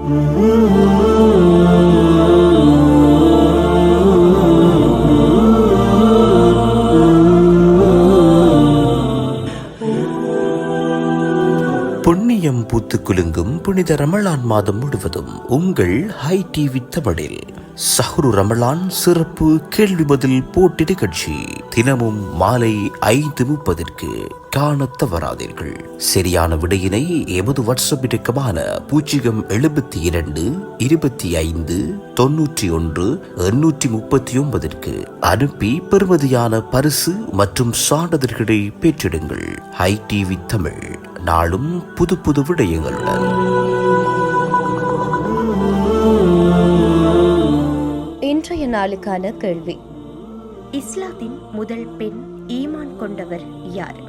புண்ணியம் பூத்து குலுங்கும் புனித ரமலான் மாதம் முழுவதும் உங்கள் ஹை டிவி தமிழில் சஹ்ரு ரமலான் சிறப்பு கேள்வி பதில் போட்டி நிகழ்ச்சி தினமும் மாலை 5:30 காண தவறாதீர்கள். சரியான விடையினை எமது வாட்ஸ்அப் இலக்கமான 072 25 91 839 அனுப்பி பெறுமதியான பரிசு மற்றும் சான்றிதழ்களை பெற்றிடுங்கள். ஹை டிவி தமிழ், நாளும் புது புது விடயங்களுடன். இன்றைய நாளுக்கான கேள்வி: இஸ்லாத்தின் முதல் பெண் ஈமான் கொண்டவர் யார்?